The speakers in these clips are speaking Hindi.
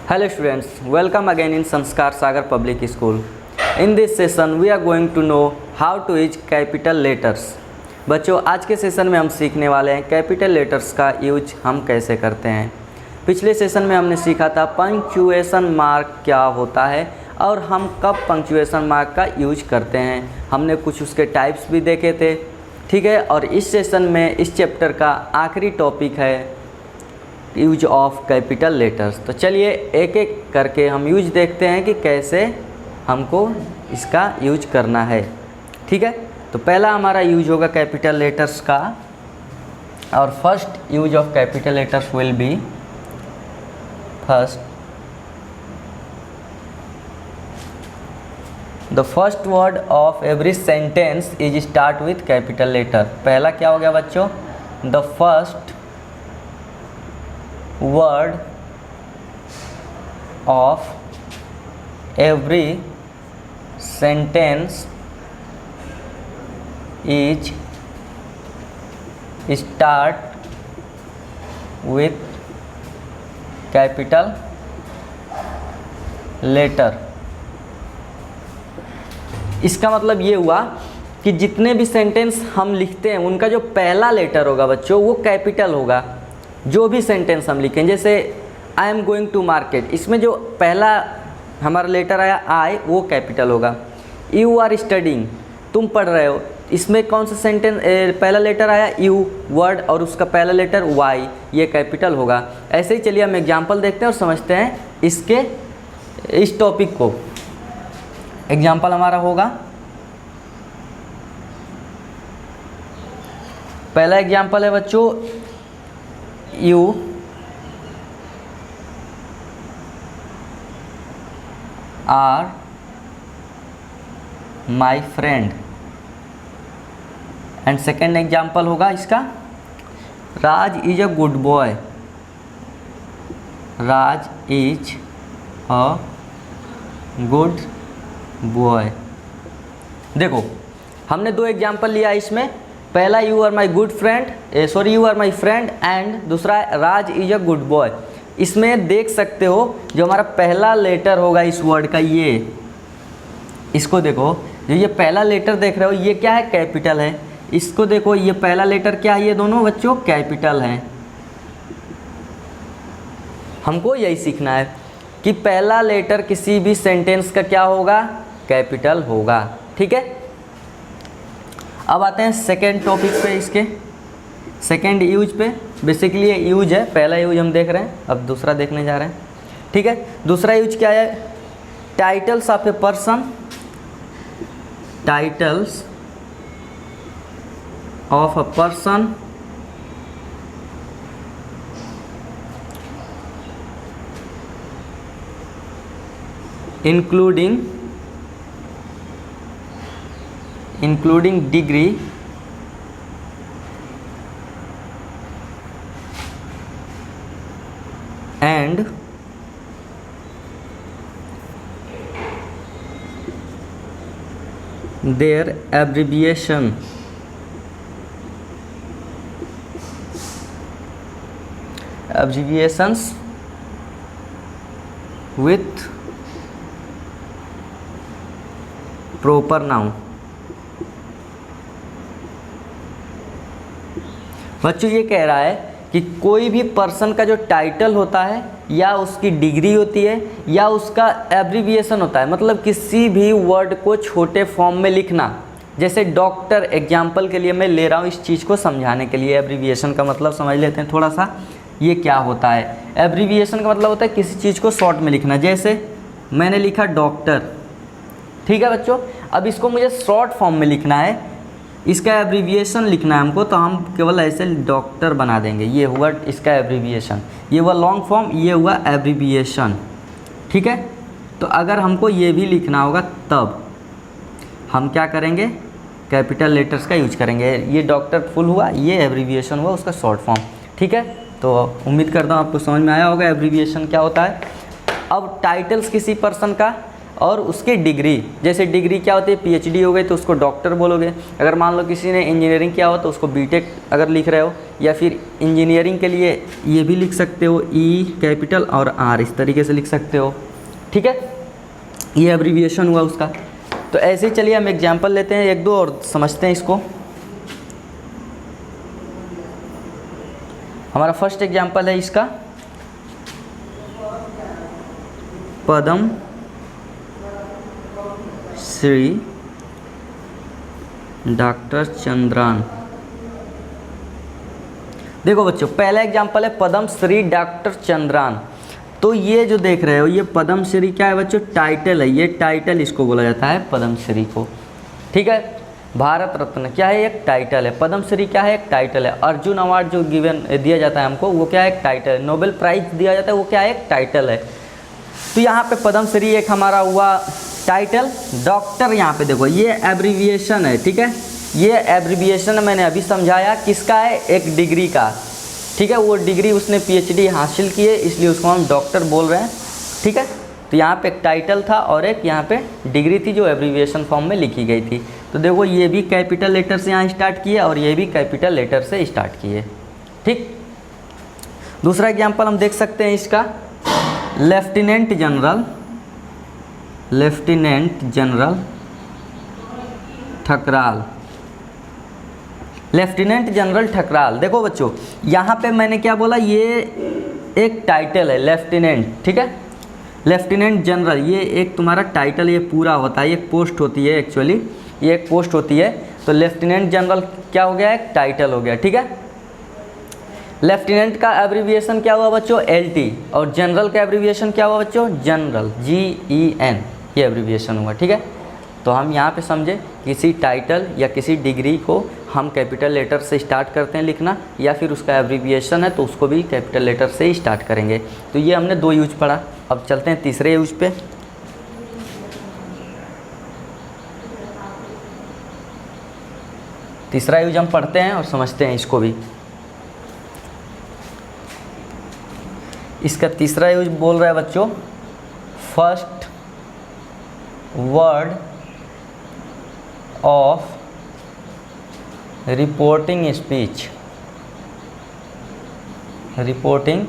Hello students, welcome again in Sanskar Sagar Public School. In this session we are going to know how to use capital letters. बच्चों आज के सेशन में हम सीखने वाले हैं कैपिटल लेटर्स का यूज हम कैसे करते हैं। पिछले सेशन में हमने सीखा था पंक्चुएशन मार्क क्या होता है और हम कब पंक्चुएशन मार्क का यूज करते हैं। हमने कुछ उसके टाइप्स भी देखे थे, ठीक है। और इस सेशन में इस चैप्टर का आखिरी टॉपिक है यूज ऑफ कैपिटल लेटर्स। तो चलिए एक एक करके हम यूज देखते हैं कि कैसे हमको इसका यूज करना है, ठीक है। तो पहला हमारा यूज होगा कैपिटल लेटर्स का, और first use of capital letters will be the first word of every sentence is start with capital letter. पहला क्या हो गया बच्चों, the first word of every sentence is start with capital letter। इसका मतलब ये हुआ कि जितने भी सेंटेंस हम लिखते हैं उनका जो पहला लेटर होगा बच्चों वो कैपिटल होगा। जो भी सेंटेंस हम लिखें, जैसे I am going to market, इसमें जो पहला हमारा लेटर आया आई वो कैपिटल होगा। यू आर स्टडिंग, तुम पढ़ रहे हो, इसमें कौन सा सेंटेंस पहला लेटर आया यू वर्ड और उसका पहला लेटर वाई, ये कैपिटल होगा। ऐसे ही चलिए हम एग्जांपल देखते हैं और समझते हैं इसके इस टॉपिक को। एग्जांपल हमारा होगा, पहला एग्जांपल है बच्चों, You are my friend। And second example होगा इसका, Raj is a good boy. Raj is a good boy. देखो हमने दो एग्जाम्पल लिया इसमें, पहला you are my good friend, you are my friend, and दूसरा Raj is a good boy. इसमें देख सकते हो जो हमारा पहला लेटर होगा इस वर्ड का, ये इसको देखो, जो ये पहला लेटर देख रहे हो ये क्या है, कैपिटल है। इसको देखो ये पहला लेटर क्या है, ये दोनों बच्चों कैपिटल हैं। हमको यही सीखना है कि पहला लेटर किसी भी सेंटेंस का क्या होगा, कैपिटल होगा, ठीक है। अब आते हैं सेकेंड टॉपिक पे, इसके सेकेंड यूज पे। बेसिकली ये यूज है, पहला यूज हम देख रहे हैं, अब दूसरा देखने जा रहे हैं, ठीक है। दूसरा यूज क्या है, titles of a person, titles of a person including degree and their abbreviations with proper noun। बच्चों ये कह रहा है कि कोई भी पर्सन का जो टाइटल होता है या उसकी डिग्री होती है या उसका एब्रीविएशन होता है, मतलब किसी भी वर्ड को छोटे फॉर्म में लिखना, जैसे डॉक्टर एग्जाम्पल के लिए मैं ले रहा हूँ इस चीज़ को समझाने के लिए। एब्रीविएशन का मतलब समझ लेते हैं थोड़ा सा, ये क्या होता है। एब्रीविएशन का मतलब होता है किसी चीज़ को शॉर्ट में लिखना, जैसे मैंने लिखा डॉक्टर, ठीक है बच्चों। अब इसको मुझे शॉर्ट फॉर्म में लिखना है, इसका एब्रीविएशन लिखना है हमको, तो हम केवल ऐसे डॉक्टर बना देंगे, ये हुआ इसका एब्रीविएशन। ये हुआ लॉन्ग फॉर्म, ये हुआ एब्रीविएशन, ठीक है। तो अगर हमको ये भी लिखना होगा तब हम क्या करेंगे, कैपिटल लेटर्स का यूज करेंगे। ये डॉक्टर फुल हुआ, ये एब्रीविएशन हुआ उसका शॉर्ट फॉर्म, ठीक है। तो उम्मीद करता हूँ आपको समझ में आया होगा एब्रीविएशन क्या होता है। अब टाइटल्स किसी पर्सन का, और उसकी डिग्री, जैसे डिग्री क्या होती है, पीएचडी हो गई तो उसको डॉक्टर बोलोगे। अगर मान लो किसी ने इंजीनियरिंग किया हो तो उसको बीटेक अगर लिख रहे हो, या फिर इंजीनियरिंग के लिए ये भी लिख सकते हो ई कैपिटल और आर, इस तरीके से लिख सकते हो, ठीक है। ये एब्रीविएशन हुआ उसका। तो ऐसे ही चलिए हम एग्जाम्पल लेते हैं एक दो और समझते हैं इसको। हमारा फर्स्ट एग्जाम्पल है इसका, पद्म श्री डॉक्टर चंद्रान। देखो बच्चों, पहला एग्जाम्पल है पद्म श्री डॉक्टर चंद्रान। तो ये जो देख रहे हो ये पद्म श्री क्या है बच्चों, टाइटल है, ये टाइटल इसको बोला जाता है पद्म श्री को, ठीक है। भारत रत्न क्या है, एक टाइटल है। पद्म श्री क्या है, एक टाइटल है। अर्जुन अवार्ड जो गिवन दिया जाता है हमको, वो क्या है, एक टाइटल है। नोबेल प्राइज दिया जाता है, वो क्या है, एक टाइटल है। तो यहाँ पे पद्म श्री एक हमारा हुआ टाइटल। डॉक्टर यहाँ पे देखो ये एब्रीविएशन है, ठीक है। ये एब्रीविएशन मैंने अभी समझाया किसका है, एक डिग्री का, ठीक है। वो डिग्री उसने पीएचडी हासिल की है, इसलिए उसको हम डॉक्टर बोल रहे हैं, ठीक है। तो यहाँ पे एक टाइटल था और एक यहाँ पे डिग्री थी जो एब्रीविएशन फॉर्म में लिखी गई थी। तो देखो ये भी कैपिटल लेटर से यहाँ स्टार्ट किए और ये भी कैपिटल लेटर से स्टार्ट किए, ठीक। दूसरा एग्जाम्पल हम देख सकते हैं इसका, lieutenant general Thakral. Lieutenant general Thakral, देखो बच्चों यहाँ पे मैंने क्या बोला, ये एक टाइटल है लेफ्टिनेंट, ठीक है। लेफ्टिनेंट जनरल ये एक तुम्हारा टाइटल, ये पूरा होता है, एक पोस्ट होती है, एक्चुअली ये एक पोस्ट होती है। तो लेफ्टिनेंट जनरल क्या हो गया, एक टाइटल हो गया, ठीक है। लेफ्टिनेंट का एब्रीविएशन क्या हुआ बच्चों, LT, और जनरल का एब्रीविएशन क्या हुआ बच्चों, जनरल, GEN, ये एब्रीविएशन हुआ, ठीक है। तो हम यहाँ पे समझे किसी टाइटल या किसी डिग्री को हम कैपिटल लेटर से स्टार्ट करते हैं लिखना, या फिर उसका एब्रीविएशन है तो उसको भी कैपिटल लेटर से ही स्टार्ट करेंगे। तो ये हमने दो यूज पढ़ा। अब चलते हैं तीसरे यूज पे। तीसरा यूज हम पढ़ते हैं और समझते हैं इसको भी। इसका तीसरा यूज बोल रहा है बच्चों, first word of reporting speech. Reporting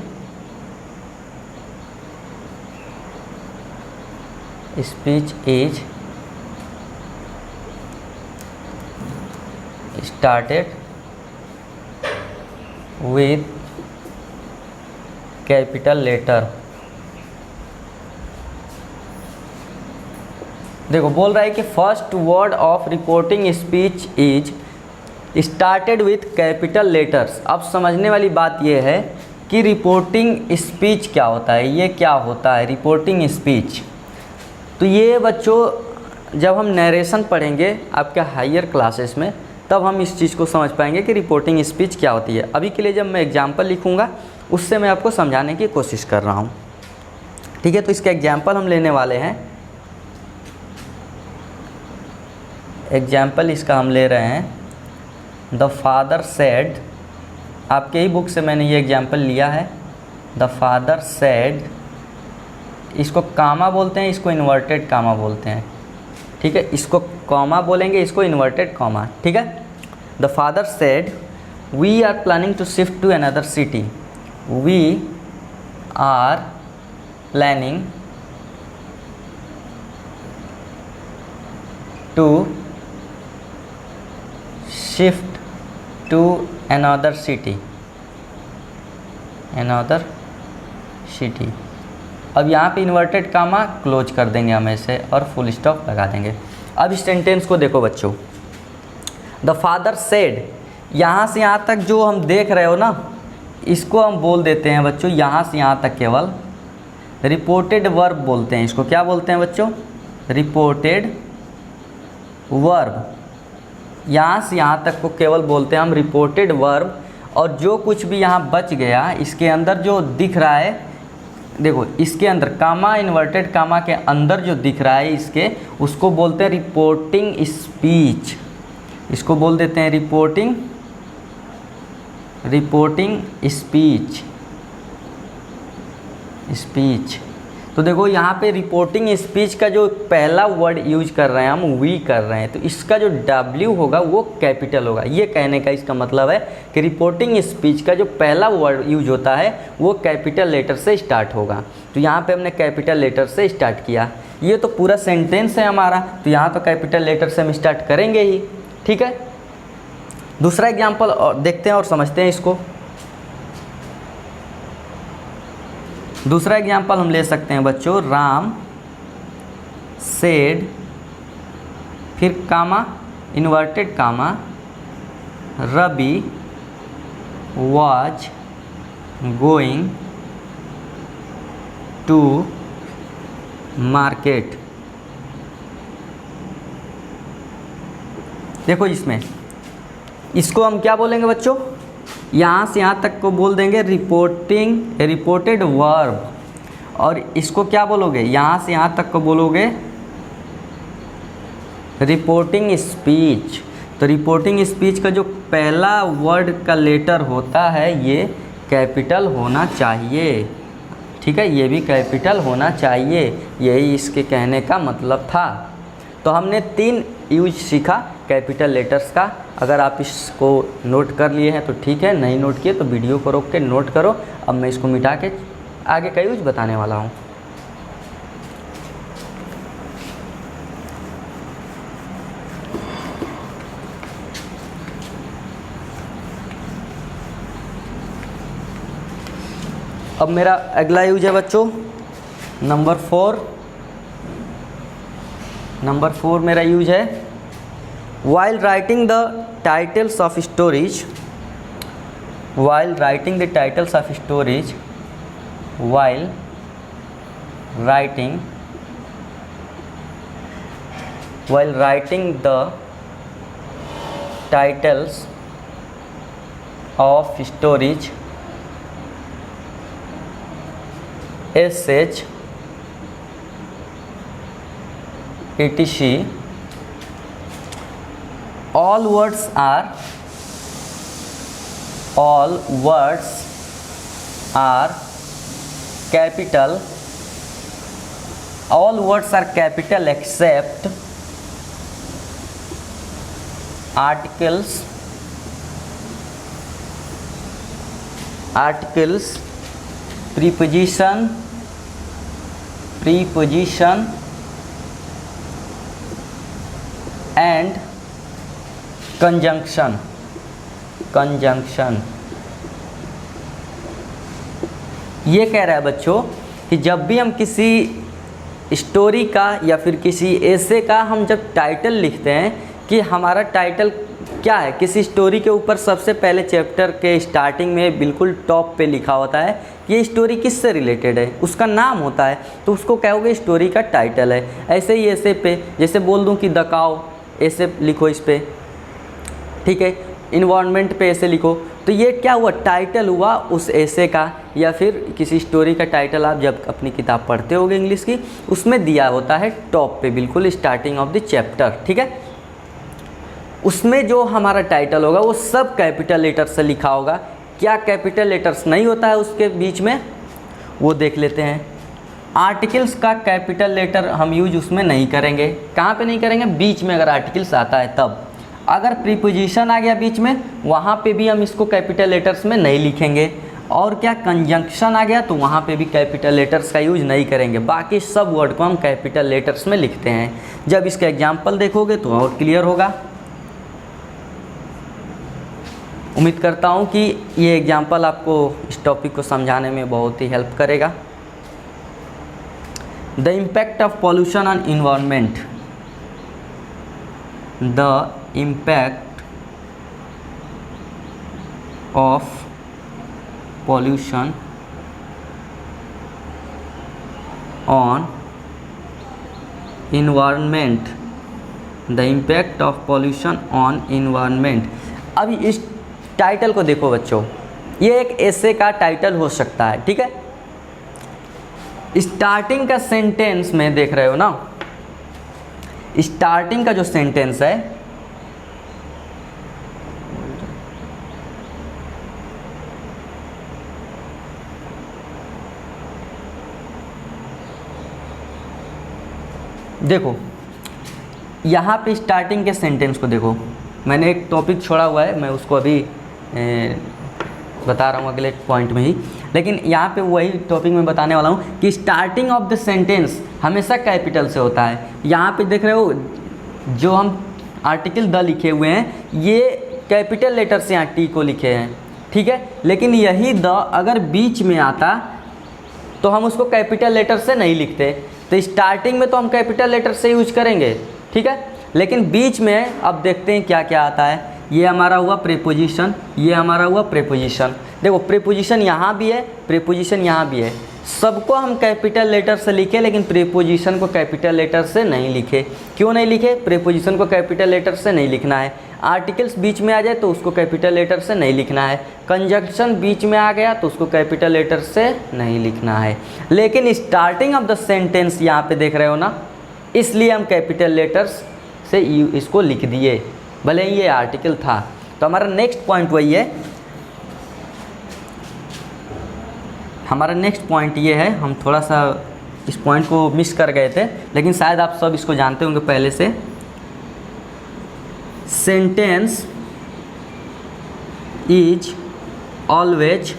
speech is started with capital letter। देखो बोल रहा है कि first word of reporting speech is started with capital letters. अब समझने वाली बात यह है कि रिपोर्टिंग स्पीच क्या होता है, ये क्या होता है रिपोर्टिंग स्पीच। तो ये बच्चों जब हम नरेशन पढ़ेंगे आपके हायर क्लासेस में, तब हम इस चीज़ को समझ पाएंगे कि रिपोर्टिंग स्पीच क्या होती है। अभी के लिए जब मैं एग्जाम्पल लिखूंगा उससे मैं आपको समझाने की कोशिश कर रहा हूँ, ठीक है। तो इसका एग्जाम्पल हम लेने वाले हैं। एग्जाम्पल इसका हम ले रहे हैं, द फादर सेड। आपके ही बुक से मैंने ये एग्जाम्पल लिया है। द फादर सेड, इसको कामा बोलते हैं, इसको इन्वर्टेड कामा बोलते हैं, ठीक है। इसको कॉमा बोलेंगे, इसको इन्वर्टेड कॉमा, ठीक है। The father said we are planning to shift to another city. We are planning to shift to another city. Another city. अब यहाँ पे इन्वर्टेड कामा क्लोज कर देंगे हम ऐसे और फुल स्टॉप लगा देंगे। अब इस सेंटेंस को देखो बच्चों, द फादर सेड, यहाँ से यहाँ तक जो हम देख रहे हो ना, इसको हम बोल देते हैं बच्चों, यहाँ से यहाँ तक केवल रिपोर्टेड वर्ब बोलते हैं। इसको क्या बोलते हैं बच्चों, रिपोर्टेड वर्ब। यहाँ से यहाँ तक को केवल बोलते हैं हम रिपोर्टेड वर्ब। और जो कुछ भी यहाँ बच गया, इसके अंदर जो दिख रहा है, देखो इसके अंदर कामा, इन्वर्टेड कामा के अंदर जो दिख रहा है इसके, उसको बोलते हैं रिपोर्टिंग स्पीच। इसको बोल देते हैं रिपोर्टिंग स्पीच। तो देखो यहाँ पे रिपोर्टिंग स्पीच का जो पहला वर्ड यूज कर रहे हैं हम वी कर रहे हैं, तो इसका जो W होगा वो कैपिटल होगा। ये कहने का इसका मतलब है कि रिपोर्टिंग स्पीच का जो पहला वर्ड यूज होता है वो कैपिटल लेटर से स्टार्ट होगा। तो यहाँ पे हमने कैपिटल लेटर से स्टार्ट किया। ये तो पूरा सेंटेंस है हमारा, तो यहाँ तो कैपिटल लेटर से हम स्टार्ट करेंगे ही। ठीक है, दूसरा एग्जाम्पल और देखते हैं और समझते हैं इसको। दूसरा एग्जाम्पल हम ले सकते हैं बच्चों, राम सेड, फिर comma inverted comma, Ravi was going to market. देखो इसमें इसको हम क्या बोलेंगे बच्चों, यहाँ से यहाँ तक को बोल देंगे रिपोर्टेड वर्ब, और इसको क्या बोलोगे, यहाँ से यहाँ तक को बोलोगे रिपोर्टिंग स्पीच। तो रिपोर्टिंग स्पीच का जो पहला वर्ड का लेटर होता है ये कैपिटल होना चाहिए। ठीक है, ये भी कैपिटल होना चाहिए, यही इसके कहने का मतलब था। तो हमने 3 यूज सीखा कैपिटल लेटर्स का। अगर आप इसको नोट कर लिए हैं तो ठीक है, नहीं नोट किए तो वीडियो को रोक के नोट करो। अब मैं इसको मिटा के आगे का यूज बताने वाला हूँ। अब मेरा अगला यूज है बच्चों नंबर 4। नंबर 4 मेरा यूज है while writing the titles of stories, while writing the titles of stories, while writing the titles of stories, essays, etc. All words are capital. All words are capital except articles, preposition and conjunction। ये कह रहा है बच्चों कि जब भी हम किसी स्टोरी का या फिर किसी एसे का हम जब टाइटल लिखते हैं कि हमारा टाइटल क्या है, किसी स्टोरी के ऊपर सबसे पहले चैप्टर के स्टार्टिंग में बिल्कुल टॉप पे लिखा होता है ये स्टोरी किससे रिलेटेड है, उसका नाम होता है, तो उसको कहोगे स्टोरी का टाइटल है। ऐसे ही एसे पे जैसे बोल दूं कि द काउ, ऐसे लिखो इस पे, ठीक है, इन्वायरमेंट पे ऐसे लिखो, तो ये क्या हुआ, टाइटल हुआ उस ऐसे का, या फिर किसी स्टोरी का टाइटल आप जब अपनी किताब पढ़ते होगे इंग्लिश की, उसमें दिया होता है टॉप पे बिल्कुल स्टार्टिंग ऑफ द चैप्टर। ठीक है, उसमें जो हमारा टाइटल होगा वो सब कैपिटल लेटर से लिखा होगा। क्या कैपिटल लेटर्स नहीं होता है उसके बीच में, वो देख लेते हैं। आर्टिकल्स का कैपिटल लेटर हम यूज उसमें नहीं करेंगे। कहाँ पे नहीं करेंगे, बीच में अगर आर्टिकल्स आता है तब। अगर प्रीपोजिशन आ गया बीच में, वहाँ पे भी हम इसको कैपिटल लेटर्स में नहीं लिखेंगे। और क्या, कंजंक्शन आ गया तो वहाँ पे भी कैपिटल लेटर्स का यूज नहीं करेंगे। बाकी सब वर्ड को हम कैपिटल लेटर्स में लिखते हैं। जब इसका एग्जाम्पल देखोगे तो और क्लियर होगा। उम्मीद करता हूँ कि ये एग्जाम्पल आपको इस टॉपिक को समझाने में बहुत ही हेल्प करेगा। The impact of pollution on environment, the impact of pollution on environment, the impact of pollution on environment। अभी इस टाइटल को देखो बच्चों, ये एक ऐसे का टाइटल हो सकता है। ठीक है, स्टार्टिंग का सेंटेंस में देख रहे हो ना, स्टार्टिंग का जो सेंटेंस है देखो यहाँ पे स्टार्टिंग के सेंटेंस को देखो, मैंने एक टॉपिक छोड़ा हुआ है, मैं उसको अभी बता रहा हूँ अगले पॉइंट में ही, लेकिन यहाँ पे वही टॉपिक में बताने वाला हूँ कि स्टार्टिंग ऑफ द सेंटेंस हमेशा कैपिटल से होता है। यहाँ पे देख रहे हो जो हम आर्टिकल द लिखे हुए हैं ये कैपिटल लेटर से यहाँ टी को लिखे हैं, ठीक है, लेकिन यही द अगर बीच में आता तो हम उसको कैपिटल लेटर से नहीं लिखते। तो स्टार्टिंग में तो हम कैपिटल लेटर से यूज करेंगे, ठीक है, लेकिन बीच में अब देखते हैं क्या क्या आता है। ये हमारा हुआ प्रीपोजिशन, ये हमारा हुआ प्रीपोजिशन। देखो प्रीपोजिशन यहाँ भी है, प्रीपोजिशन यहाँ भी है, सबको हम कैपिटल लेटर से लिखे, लेकिन प्रीपोजिशन को कैपिटल लेटर से नहीं लिखे। क्यों नहीं लिखे? प्रीपोजिशन को कैपिटल लेटर से नहीं लिखना है। आर्टिकल्स बीच में आ जाए तो उसको कैपिटल लेटर से नहीं लिखना है। कंजंक्शन बीच में आ गया तो उसको कैपिटल लेटर से नहीं लिखना है। लेकिन स्टार्टिंग ऑफ द सेंटेंस यहाँ पे देख रहे हो ना, इसलिए हम कैपिटल लेटर्स से इसको लिख दिए, भले ही ये आर्टिकल था। तो हमारा नेक्स्ट पॉइंट वही है, हमारा नेक्स्ट पॉइंट ये है, हम थोड़ा सा इस पॉइंट को मिस कर गए थे, लेकिन शायद आप सब इसको जानते होंगे पहले से। Sentence is always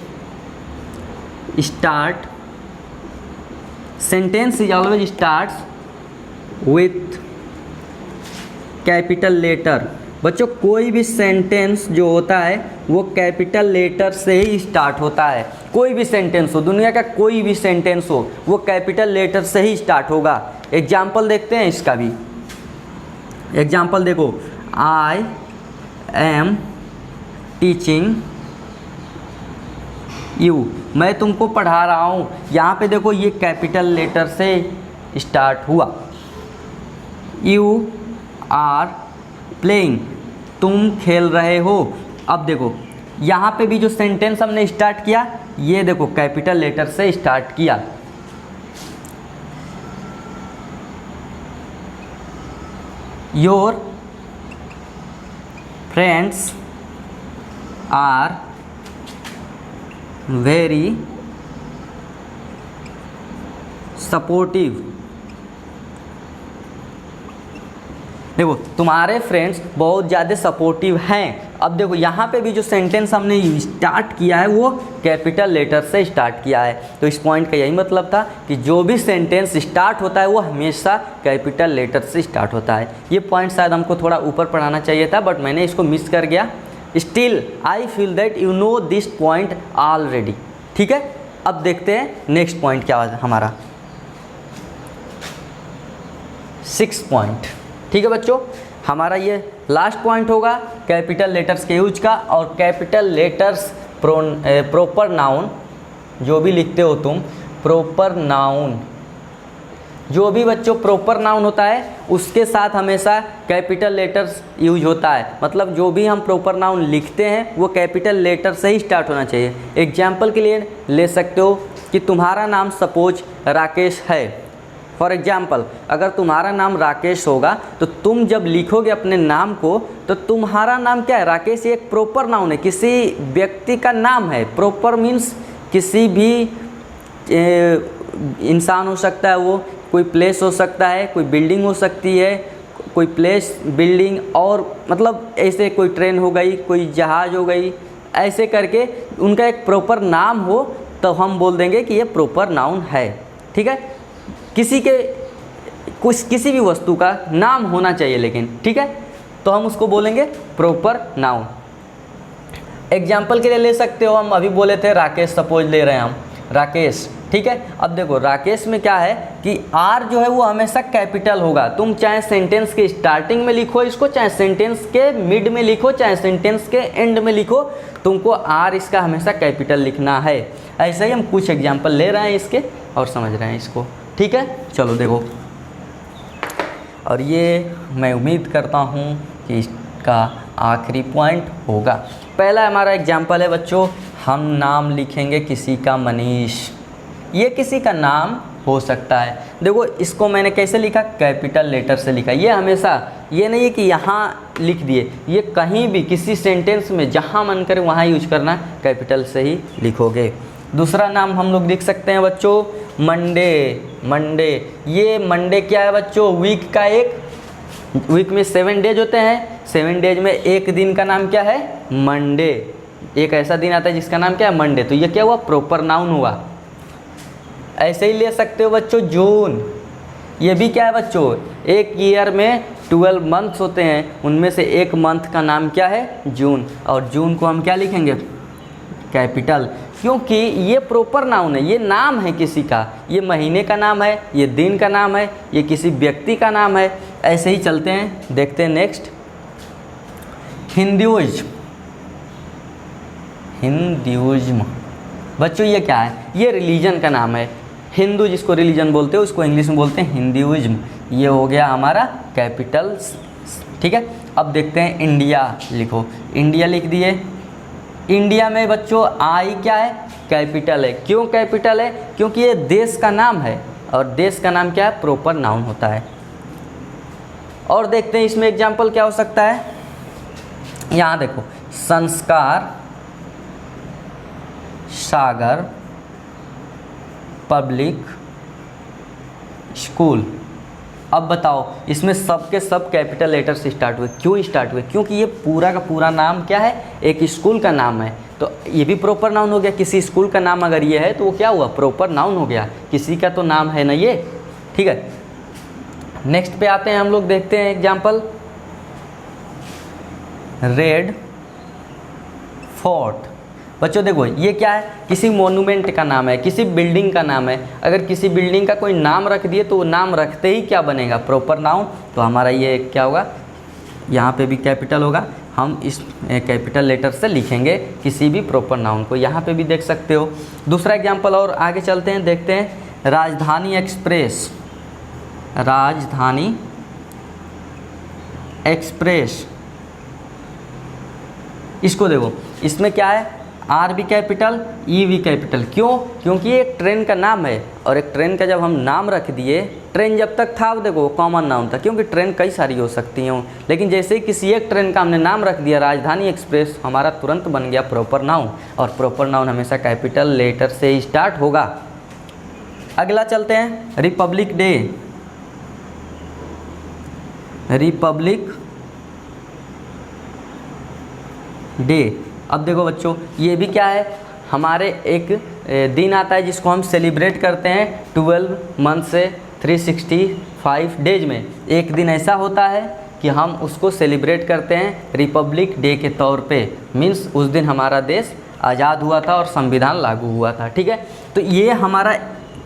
start, sentence is always starts with capital letter. बच्चों कोई भी सेंटेंस जो होता है वो कैपिटल लेटर से ही स्टार्ट होता है। कोई भी सेंटेंस हो, दुनिया का कोई भी सेंटेंस हो, वो कैपिटल लेटर से ही स्टार्ट होगा। एग्जाम्पल देखते हैं इसका भी। एग्जाम्पल देखो, आई एम टीचिंग यू, मैं तुमको पढ़ा रहा हूँ। यहाँ पे देखो ये कैपिटल लेटर से स्टार्ट हुआ। यू आर प्लेइंग, तुम खेल रहे हो। अब देखो यहाँ पे भी जो सेंटेंस हमने स्टार्ट किया, ये देखो कैपिटल लेटर से स्टार्ट किया। Your friends are very supportive, देखो तुम्हारे फ्रेंड्स बहुत ज़्यादा सपोर्टिव हैं। अब देखो यहाँ पे भी जो सेंटेंस हमने स्टार्ट किया है वो कैपिटल लेटर से स्टार्ट किया है। तो इस पॉइंट का यही मतलब था कि जो भी सेंटेंस स्टार्ट होता है वो हमेशा कैपिटल लेटर से स्टार्ट होता है। ये पॉइंट शायद हमको थोड़ा ऊपर पढ़ाना चाहिए था, बट मैंने इसको मिस कर गया। Still I feel that you know this point already, ठीक है। अब देखते हैं नेक्स्ट पॉइंट क्या हमारा, 6 पॉइंट, ठीक है बच्चों। हमारा ये लास्ट पॉइंट होगा कैपिटल लेटर्स के यूज का। और कैपिटल लेटर्स प्रॉपर नाउन, जो भी लिखते हो तुम, प्रॉपर नाउन, जो भी बच्चों प्रॉपर नाउन होता है उसके साथ हमेशा कैपिटल लेटर्स यूज होता है। मतलब जो भी हम प्रॉपर नाउन लिखते हैं वो कैपिटल लेटर से ही स्टार्ट होना चाहिए। एग्जाम्पल के लिए ले सकते हो कि तुम्हारा नाम सपोज राकेश है। फॉर एग्जाम्पल अगर तुम्हारा नाम राकेश होगा तो तुम जब लिखोगे अपने नाम को तो तुम्हारा नाम क्या है? राकेश। ये एक प्रॉपर नाउन है, किसी व्यक्ति का नाम है। प्रॉपर मीन्स किसी भी इंसान हो सकता है, वो कोई प्लेस हो सकता है, कोई बिल्डिंग हो सकती है, कोई प्लेस बिल्डिंग, और मतलब ऐसे कोई ट्रेन हो गई, कोई जहाज़ हो गई, ऐसे करके उनका एक प्रॉपर नाम हो तो हम बोल देंगे कि ये प्रॉपर नाउन है, ठीक है। किसी भी वस्तु का नाम होना चाहिए लेकिन, ठीक है, तो हम उसको बोलेंगे प्रॉपर नाउन। एग्जाम्पल के लिए ले सकते हो, हम अभी बोले थे राकेश, सपोज ले रहे हैं हम राकेश, ठीक है। अब देखो राकेश में क्या है कि आर जो है वो हमेशा कैपिटल होगा। तुम चाहे सेंटेंस के स्टार्टिंग में लिखो इसको, चाहे सेंटेंस के मिड में लिखो, चाहे सेंटेंस के एंड में लिखो, तुमको आर इसका हमेशा कैपिटल लिखना है। ऐसा ही हम कुछ एग्जाम्पल ले रहे हैं इसके और समझ रहे हैं इसको, ठीक है। चलो देखो, और ये मैं उम्मीद करता हूँ कि इसका आखिरी पॉइंट होगा। पहला हमारा एग्जाम्पल है बच्चों, हम नाम लिखेंगे किसी का मनीष। ये किसी का नाम हो सकता है। देखो इसको मैंने कैसे लिखा? कैपिटल लेटर से लिखा। ये हमेशा ये नहीं है कि यहाँ लिख दिए, ये कहीं भी किसी सेंटेंस में जहाँ मन करे वहाँ यूज करना, कैपिटल से ही लिखोगे। दूसरा नाम हम लोग लिख सकते हैं बच्चों मंडे। मंडे, ये मंडे क्या है बच्चों, वीक का एक, वीक में 7 डेज होते हैं, 7 डेज में एक दिन का नाम क्या है, मंडे। एक ऐसा दिन आता है जिसका नाम क्या है, मंडे। तो ये क्या हुआ, प्रॉपर नाउन हुआ। ऐसे ही ले सकते हो बच्चों जून, ये भी क्या है बच्चों, एक ईयर में 12 मंथ्स होते हैं, उनमें से एक मंथ का नाम क्या है, जून। और जून को हम क्या लिखेंगे, कैपिटल, क्योंकि ये प्रॉपर नाउन है, ये नाम है किसी का, ये महीने का नाम है, ये दिन का नाम है, ये किसी व्यक्ति का नाम है। ऐसे ही चलते हैं, देखते हैं नेक्स्ट, हिंदुइज्म। हिंदुइज्म बच्चों ये क्या है, ये रिलीजन का नाम है। हिंदू जिसको रिलीजन बोलते हो उसको इंग्लिश में बोलते हैं हिंदुइज्म। ये हो गया हमारा कैपिटल, ठीक है। अब देखते हैं इंडिया, लिखो, इंडिया लिख दिए। इंडिया में बच्चों आई क्या है, कैपिटल है। क्यों कैपिटल है, क्योंकि ये देश का नाम है, और देश का नाम क्या है, प्रॉपर नाउन होता है। और देखते हैं इसमें एग्जाम्पल क्या हो सकता है, यहाँ देखो, संस्कार, सागर, पब्लिक स्कूल। अब बताओ इसमें सब के सब कैपिटल लेटर से स्टार्ट हुए। क्यों स्टार्ट हुए, क्योंकि ये पूरा का पूरा नाम क्या है, एक स्कूल का नाम है, तो ये भी प्रॉपर नाउन हो गया। किसी स्कूल का नाम अगर ये है तो वो क्या हुआ, प्रॉपर नाउन हो गया, किसी का तो नाम है ना ये, ठीक है। नेक्स्ट पे आते हैं हम लोग, देखते हैं एग्जाम्पल, रेड फोर्ट। बच्चों देखो ये क्या है, किसी मोन्यूमेंट का नाम है, किसी बिल्डिंग का नाम है। अगर किसी बिल्डिंग का कोई नाम रख दिए तो वो नाम रखते ही क्या बनेगा, प्रॉपर नाउन। तो हमारा ये क्या होगा, यहाँ पे भी कैपिटल होगा, हम इस कैपिटल लेटर से लिखेंगे किसी भी प्रॉपर नाउन को। यहाँ पे भी देख सकते हो। दूसरा एग्जाम्पल और आगे चलते हैं, देखते हैं, राजधानी एक्सप्रेस। राजधानी एक्सप्रेस, इसको देखो, इसमें क्या है, आर भी कैपिटल, ई भी कैपिटल। क्यों, क्योंकि ये एक ट्रेन का नाम है, और एक ट्रेन का जब हम नाम रख दिए, ट्रेन जब तक था देखो कॉमन नाउन था, क्योंकि ट्रेन कई सारी हो सकती हैं, लेकिन जैसे ही किसी एक ट्रेन का हमने नाम रख दिया राजधानी एक्सप्रेस, हमारा तुरंत बन गया प्रॉपर नाउन। और प्रॉपर नाउन हमेशा कैपिटल लेटर से ही स्टार्ट होगा। अगला चलते हैं, रिपब्लिक डे। रिपब्लिक डे, अब देखो बच्चों ये भी क्या है, हमारे एक दिन आता है जिसको हम सेलिब्रेट करते हैं 12 मंथ से 365 डेज में। एक दिन ऐसा होता है कि हम उसको सेलिब्रेट करते हैं रिपब्लिक डे के तौर पे। मीन्स उस दिन हमारा देश आज़ाद हुआ था और संविधान लागू हुआ था, ठीक है। तो ये हमारा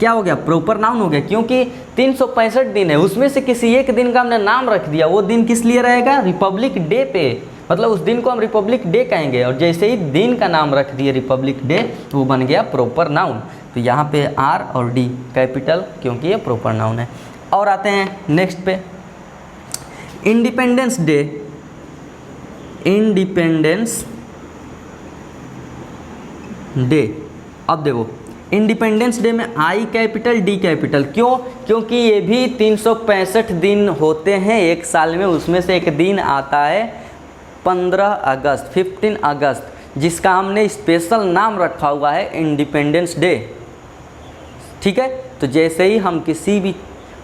क्या हो गया, प्रॉपर नाउन हो गया, क्योंकि 365 दिन है, उसमें से किसी एक दिन का हमने नाम रख दिया। वो दिन किस लिए रहेगा, रिपब्लिक डे पे, मतलब उस दिन को हम रिपब्लिक डे कहेंगे। और जैसे ही दिन का नाम रख दिए रिपब्लिक डे, तो वो बन गया प्रॉपर नाउन। तो यहाँ पे आर और डी कैपिटल, क्योंकि ये प्रॉपर नाउन है। और आते हैं नेक्स्ट पे, इंडिपेंडेंस डे। इंडिपेंडेंस डे, अब देखो इंडिपेंडेंस डे में आई कैपिटल डी कैपिटल। क्यों, क्योंकि ये भी 365 दिन होते हैं एक साल में, उसमें से एक दिन आता है 15 अगस्त, जिसका हमने स्पेशल नाम रखा हुआ है इंडिपेंडेंस डे, ठीक है। तो जैसे ही हम किसी भी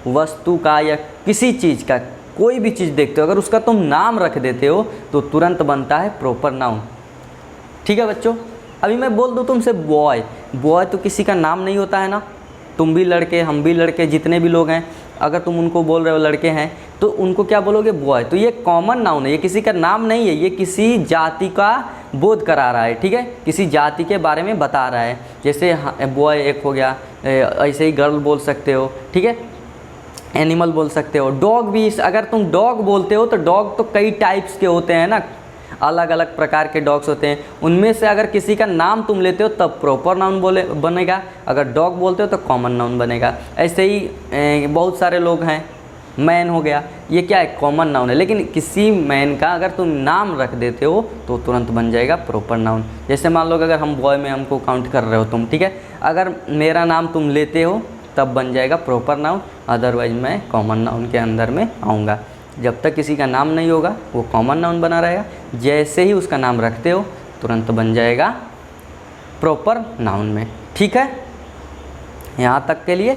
वस्तु का या किसी चीज़ का कोई भी चीज़ देखते हो, अगर उसका तुम नाम रख देते हो तो तुरंत बनता है प्रॉपर नाउन, ठीक है बच्चों। अभी मैं बोल दूँ तुमसे बॉय, बॉय तो किसी का नाम नहीं होता है ना, तुम भी लड़के, हम भी लड़के, जितने भी लोग हैं, अगर तुम उनको बोल रहे हो लड़के हैं तो उनको क्या बोलोगे, बॉय। तो ये कॉमन नाउन है, ये किसी का नाम नहीं है, ये किसी जाति का बोध करा रहा है, ठीक है, किसी जाति के बारे में बता रहा है। जैसे बॉय एक हो गया, ऐसे ही गर्ल बोल सकते हो, ठीक है, एनिमल बोल सकते हो। डॉग भी, अगर तुम डॉग बोलते हो तो डॉग तो कई टाइप्स के होते हैं ना, अलग अलग प्रकार के डॉग्स होते हैं, उनमें से अगर किसी का नाम तुम लेते हो तब प्रॉपर नाउन बनेगा, अगर डॉग बोलते हो तो कॉमन नाउन बनेगा। ऐसे ही बहुत सारे लोग हैं, मैन हो गया, ये क्या है, कॉमन नाउन है, लेकिन किसी मैन का अगर तुम नाम रख देते हो तो तुरंत बन जाएगा प्रॉपर नाउन। जैसे मान लो अगर हम बॉय में हमको काउंट कर रहे हो तुम, ठीक है, अगर मेरा नाम तुम लेते हो तब बन जाएगा प्रॉपर नाउन, अदरवाइज मैं कॉमन नाउन के अंदर में आऊँगा। जब तक किसी का नाम नहीं होगा वो कॉमन नाउन बना रहेगा, जैसे ही उसका नाम रखते हो तुरंत बन जाएगा प्रॉपर नाउन में, ठीक है, यहाँ तक के लिए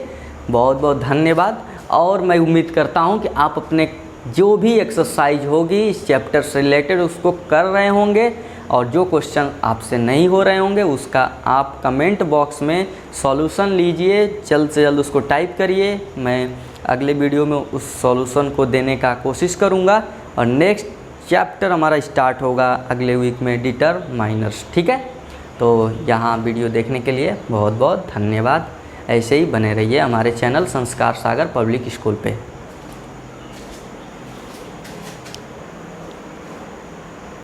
बहुत बहुत धन्यवाद। और मैं उम्मीद करता हूँ कि आप अपने जो भी एक्सरसाइज होगी इस चैप्टर से रिलेटेड उसको कर रहे होंगे, और जो क्वेश्चन आपसे नहीं हो रहे होंगे उसका आप कमेंट बॉक्स में सॉल्यूशन लीजिए, जल्द से जल्द उसको टाइप करिए। मैं अगले वीडियो में उस सॉल्यूशन को देने का कोशिश करूँगा। और नेक्स्ट चैप्टर हमारा स्टार्ट होगा अगले वीक में, डिटरमाइनर्स। ठीक है, तो यहाँ वीडियो देखने के लिए बहुत बहुत धन्यवाद। ऐसे ही बने रहिए हमारे चैनल संस्कार सागर पब्लिक स्कूल पे।